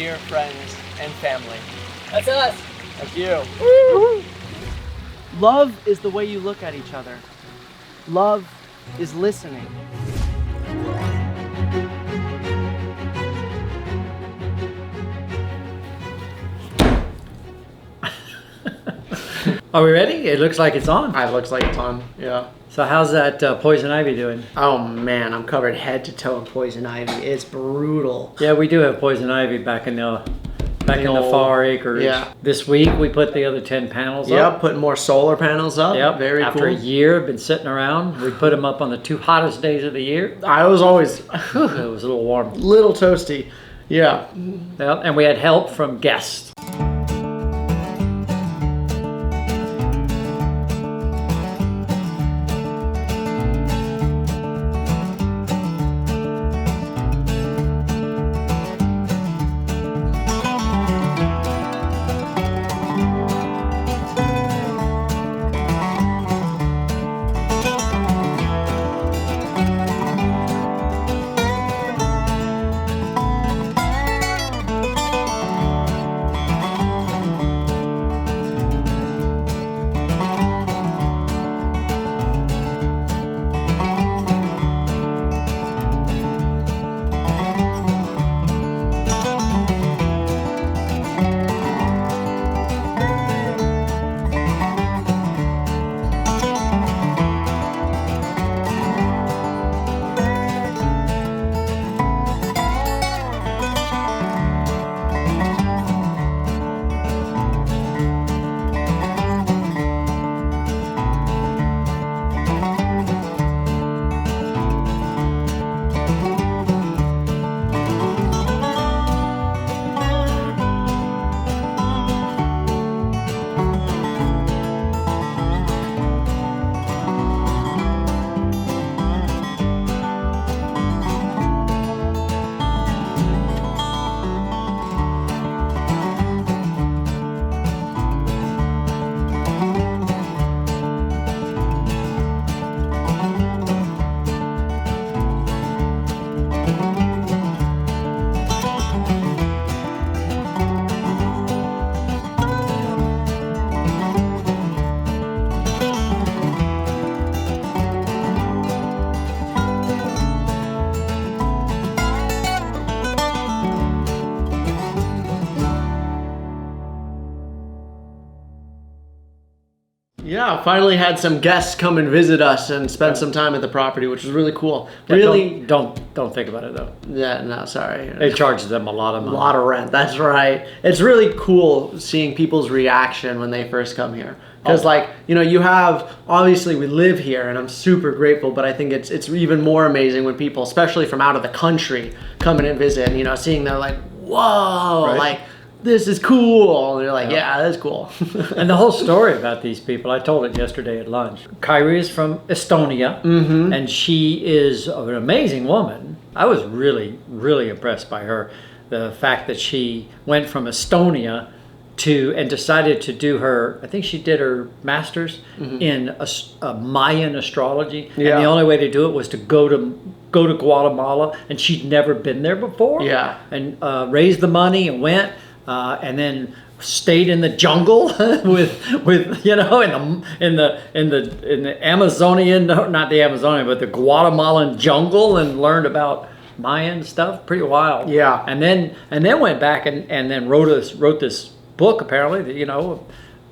dear friends and family. That's us. Thank you. Woo! Love is the way you look at each other. Love is listening. Are we ready? It looks like it's on. It looks like it's on, yeah. So how's that poison ivy doing? Oh man, I'm covered head to toe in poison ivy. It's brutal. Yeah, we do have poison ivy back in the far acres. Yeah. This week we put the other 10 panels up. Yep, putting more solar panels up. Yep. Very After cool. a year, been sitting around. We put them up on the 2 hottest days of the year. I was always It was a little warm. little toasty. Yeah. Yep. And we had help from guests. Yeah, finally had some guests come and visit us and spend some time at the property, which was really cool. Yeah, Really? don't think about it though. Yeah, no, sorry. It charges them a lot of A money. lot of rent, that's right. It's really cool seeing people's reaction when they first come here. Because you have, obviously we live here and I'm super grateful, but I think it's even more amazing when people, especially from out of the country, come in and visit and, seeing they're like, whoa, Right. this is cool. And you're like, yeah, that's cool. And the whole story about these people, I told it yesterday at lunch. Kyrie is from Estonia, and she is an amazing woman. I was really, really impressed by her. The fact that she went from Estonia and decided to do I think she did her master's in Mayan astrology. Yeah. And the only way to do it was to go to Guatemala, and she'd never been there before. Yeah. And raised the money and went. And then stayed in the jungle with in the Amazonian, not the Amazonian, but the Guatemalan jungle, and learned about Mayan stuff. Pretty wild. Yeah. And then went back and then wrote this book, apparently, that,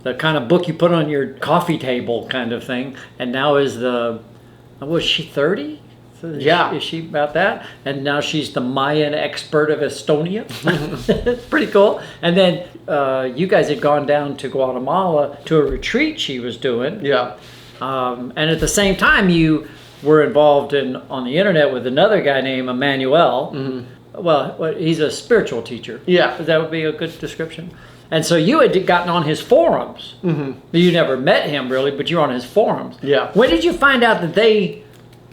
the kind of book you put on your coffee table kind of thing. And now was she 30? Yeah. Is she about that? And now she's the Mayan expert of Estonia. Pretty cool. And then you guys had gone down to Guatemala to a retreat she was doing. Yeah. And at the same time, you were involved on the internet with another guy named Emmanuel. Well, he's a spiritual teacher. Yeah. That would be a good description. And so you had gotten on his forums. You never met him really, but you were on his forums. Yeah. When did you find out that they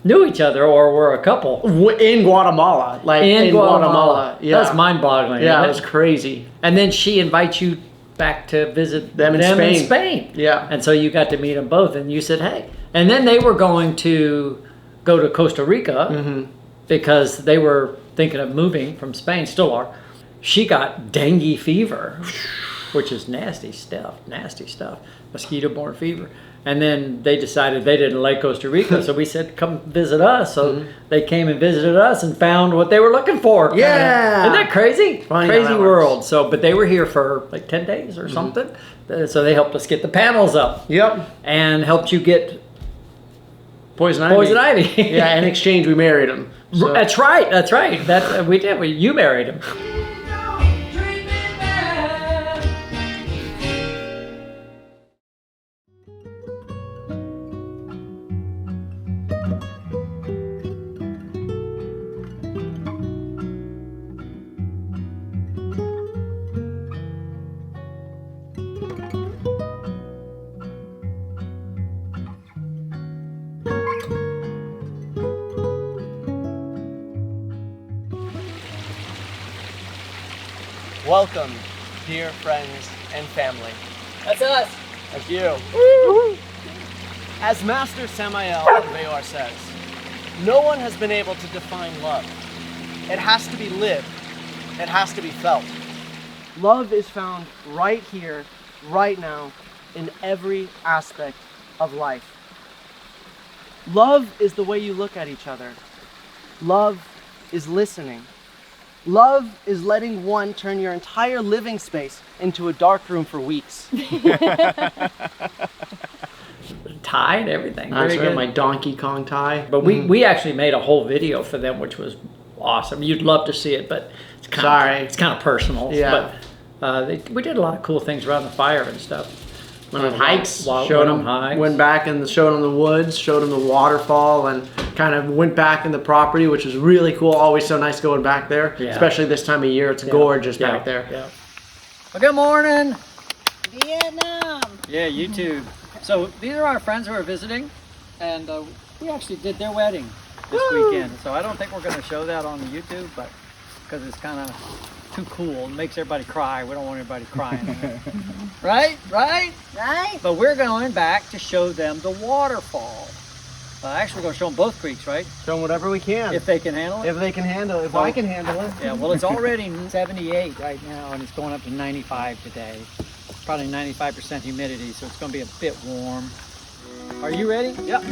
knew each other or were a couple? In Guatemala. In Guatemala. Yeah. That's mind-boggling. Yeah, isn't it was crazy. And then she invites you back to visit them in Spain. Yeah. And so you got to meet them both, and you said, hey. And then they were going to go to Costa Rica because they were thinking of moving from Spain, still are. she got dengue fever, which is nasty stuff, mosquito-borne fever. And then they decided they didn't like Costa Rica, so we said, come visit us. So they came and visited us and found what they were looking for. Yeah. Isn't that crazy? Funny how Crazy that world. works. So, but they were here for like 10 days or something. So they helped us get the panels up. Yep. And helped you get Poison ivy. poison ivy. Yeah, in exchange we married him. So. That's right. We did. You married him. Welcome, dear friends and family. That's us. Thank you. As Master Samael Veyor says, no one has been able to define love. It has to be lived. It has to be felt. Love is found right here, right now, in every aspect of life. Love is the way you look at each other. Love is listening. Love is letting one turn your entire living space into a dark room for weeks. Tie and everything. That's Very right, good. my Donkey Kong tie. But we actually made a whole video for them, which was awesome. You'd love to see it, but it's kind of personal. Yeah. But we did a lot of cool things around the fire and stuff. Went on hikes, Went showed on them, hikes. went back and showed them the woods, showed them the waterfall, and kind of went back in the property, which was really cool. Always so nice going back there, Yeah. especially this time of year. It's gorgeous back there. Yeah. Well, good morning. Vietnam. Yeah, you too. So these are our friends who are visiting, and we actually did their wedding this weekend. So I don't think we're going to show that on the YouTube, but because it's kind of too cool, it makes everybody cry. We don't want everybody crying. Right? Right? But we're going back to show them the waterfall. Actually, we're going to show them both creeks, right? Show them whatever we can. If they can handle it. If they can handle it. If I can handle it. Yeah, well, it's already 78 right now, and it's going up to 95 today. Probably 95% humidity, so it's going to be a bit warm. Are you ready? Yep.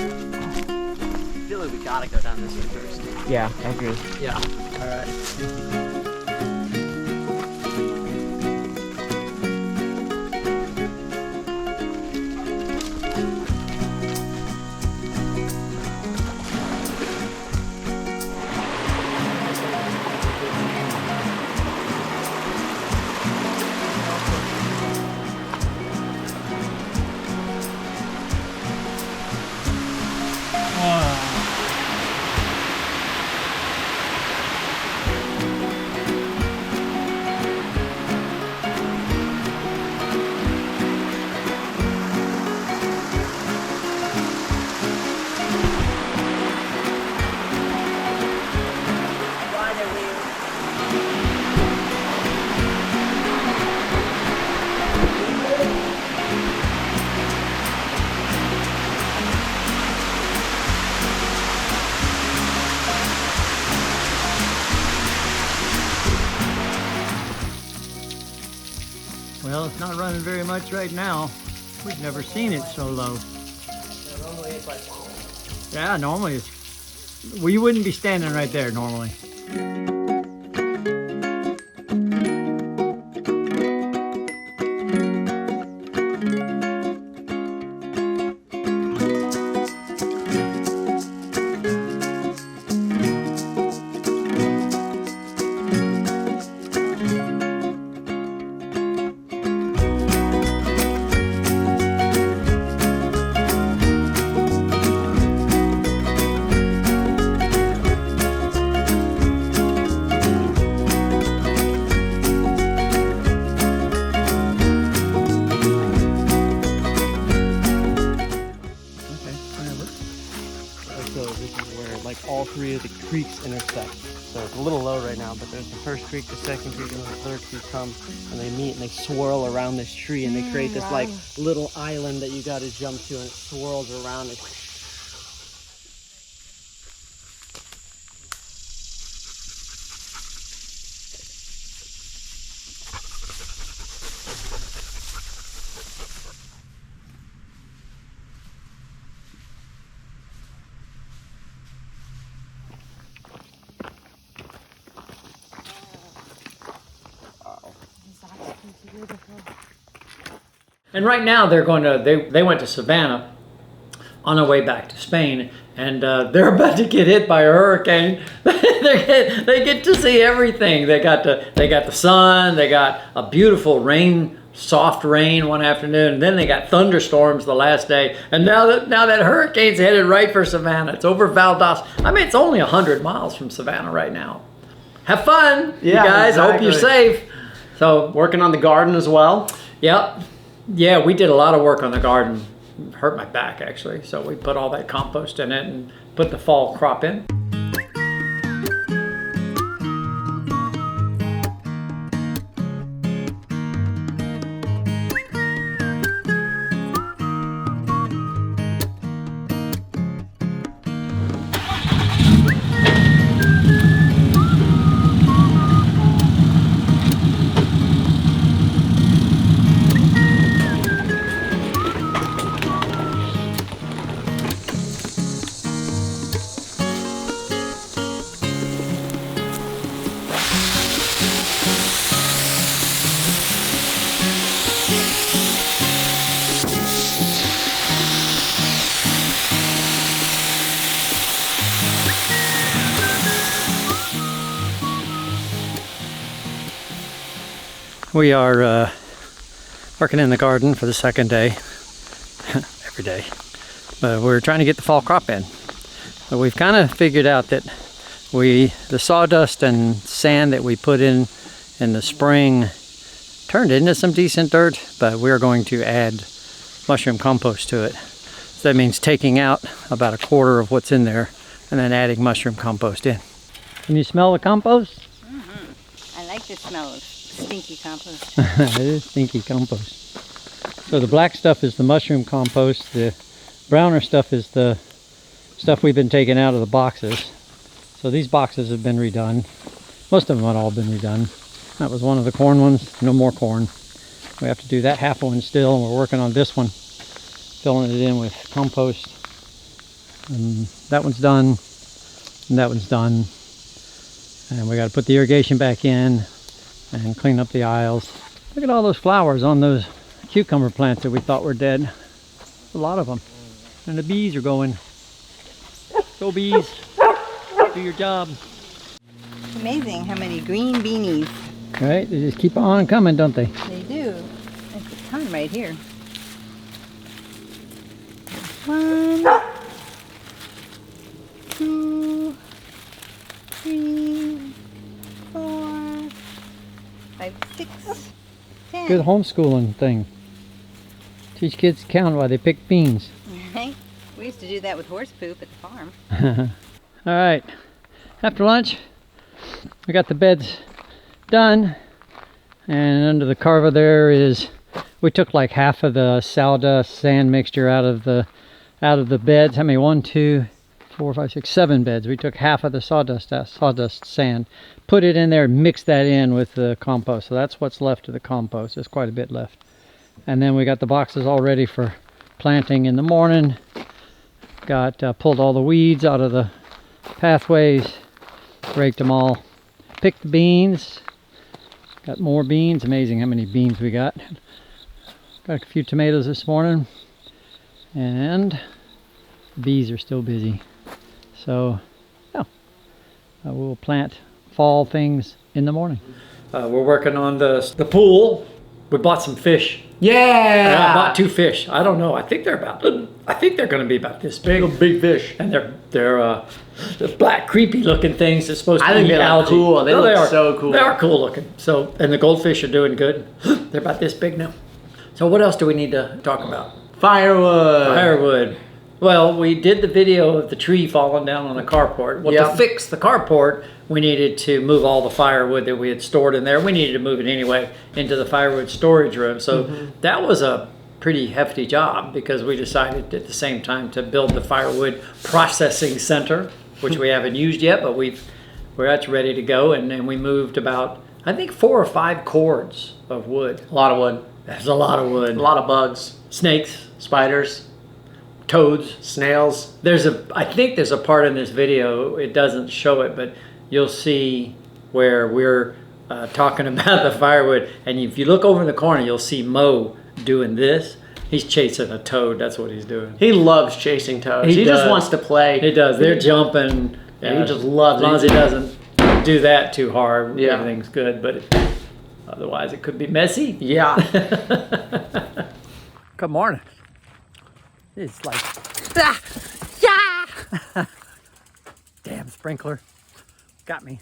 I feel like we gotta go down this way first. Yeah, I agree. Yeah. All right. Well, it's not running very much right now. We've never seen it so low. Normally it's like, Yeah, normally it's... Well, you wouldn't be standing right there normally. so this is where like all three of the creeks intersect. So it's a little low right now, but there's the first creek, the second creek, and then the third creek come, and they meet and they swirl around this tree, and they create this like little island that you got to jump to, and it swirls around it. And right now they're going to, they went to Savannah on their way back to Spain, and they're about to get hit by a hurricane. They get to see everything. They got the sun, they got a beautiful rain, soft rain one afternoon, and then they got thunderstorms the last day. And now that hurricane's headed right for Savannah. It's over Valdosta. I mean, it's only 100 miles from Savannah right now. Have fun, you guys. Exactly. I hope you're safe. So Working on the garden as well. yep. Yeah, we did a lot of work on the garden. Hurt my back, actually. So we put all that compost in it and put the fall crop in. We are working in the garden for the second day, every day, but we're trying to get the fall crop in. But we've kind of figured out that the sawdust and sand that we put in the spring turned into some decent dirt, but we're going to add mushroom compost to it. So that means taking out about a quarter of what's in there and then adding mushroom compost in. Can you smell the compost? I like the smell of stinky compost. It is stinky compost. So the black stuff is the mushroom compost. The browner stuff is the stuff we've been taking out of the boxes. So these boxes have been redone. Most of them have all been redone. That was one of the corn ones. No more corn. We have to do that half one still, and we're working on this one, filling it in with compost. And that one's done, and that one's done. And we got to put the irrigation back in and clean up the aisles. Look at all those flowers on those cucumber plants that we thought were dead. A lot of them. And the bees are going. Go bees. Do your job. It's amazing how many green beanies. Right? They just keep on coming, don't they? They do. There's a ton right here. 1, 2, 3, 4, 5, 6, 10. Good homeschooling thing. Teach kids to count while they pick beans. Right? We used to do that with horse poop at the farm. All right. After lunch, we got the beds done. And under the carva there is, we took like half of the sawdust sand mixture out of the beds. How many? 1, 2, 4, 5, 6, 7 beds. We took half of the sawdust sand, put it in there, and mixed that in with the compost. So that's what's left of the compost. There's quite a bit left. And then we got the boxes all ready for planting in the morning. Got pulled all the weeds out of the pathways, raked them all, picked the beans. Got more beans. Amazing how many beans we got. Got a few tomatoes this morning, and the bees are still busy. So, yeah, we'll plant fall things in the morning. We're working on the pool. We bought some fish. Yeah! I bought 2 fish. I don't know. I think they're going to be about this big. Little big fish. And they're black, creepy looking things that's supposed to I think eat they look algae. cool. They look so cool. They are cool looking. So, and the goldfish are doing good. They're about this big now. So what else do we need to talk about? Firewood. Firewood. Well, we did the video of the tree falling down on the carport. Well, Yep. to fix the carport, we needed to move all the firewood that we had stored in there. We needed to move it anyway into the firewood storage room. So that was a pretty hefty job because we decided at the same time to build the firewood processing center, which we haven't used yet, but we're actually ready to go. And then we moved about, I think, 4 or 5 cords of wood. A lot of wood. That's a lot of wood. A lot of bugs. Snakes, Spiders. toads. Snails. I think there's a part in this video, it doesn't show it, but you'll see where we're talking about the firewood. And if you look over in the corner, you'll see Mo doing this. He's chasing a toad. That's what he's doing. He loves chasing toads. He just does. wants to play. He does. They're jumping. Yeah, he just loves it. As long as he it. doesn't do that too hard, Yeah. everything's good. But otherwise, it could be messy. Yeah. Good morning. It's like, damn sprinkler. Got me.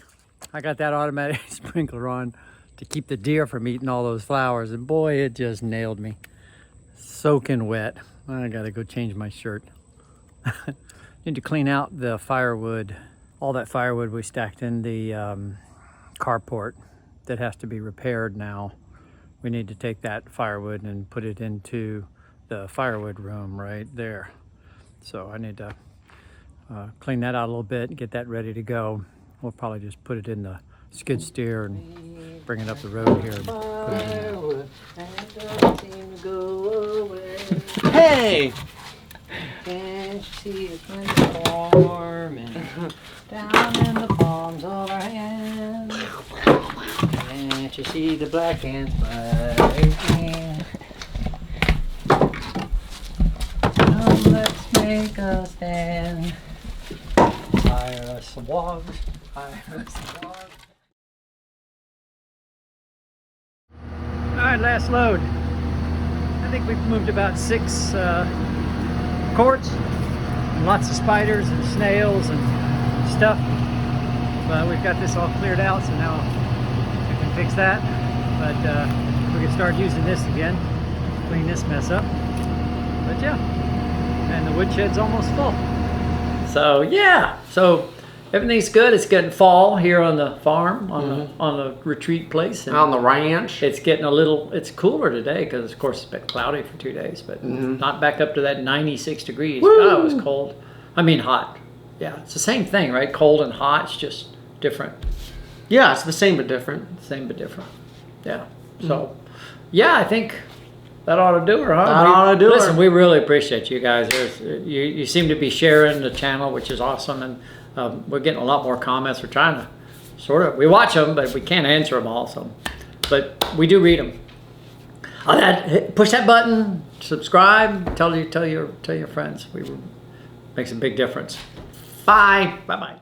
I got that automatic sprinkler on to keep the deer from eating all those flowers. And boy, it just nailed me. Soaking wet. I gotta go change my shirt. Need to clean out the firewood. All that firewood we stacked in the carport that has to be repaired now. We need to take that firewood and put it into the firewood room right there. So I need to clean that out a little bit and get that ready to go. We'll probably just put it in the skid steer and bring it up the road here. And put it in. Hey! Can't you see it's warming down in the palms of our hands? Can't you see the black ants biting? Come, let's make a stand. Hire us some logs. Hire us some logs. All right, last load. I think we've moved about 6 cords, and lots of spiders and snails and stuff. But we've got this all cleared out, so now we can fix that. But we can start using this again, clean this mess up. But yeah, and the woodshed's almost full. So yeah, so everything's good. It's getting fall here on the farm, on the retreat place. And On the ranch. it's getting it's cooler today because of course it's been cloudy for 2 days, but not back up to that 96 degrees. God, it was cold. I mean hot. Yeah, it's the same thing, right? Cold and hot, it's just different. Yeah, it's the same but different. Same but different. Yeah. So, yeah, I think that ought to do her, huh? That ought to do her. Listen, we really appreciate you guys. You seem to be sharing the channel, which is awesome, and we're getting a lot more comments. We're trying to we watch them, but we can't answer them all. So, but we do read them. Push that button, subscribe, tell your friends. Makes a big difference. Bye. Bye.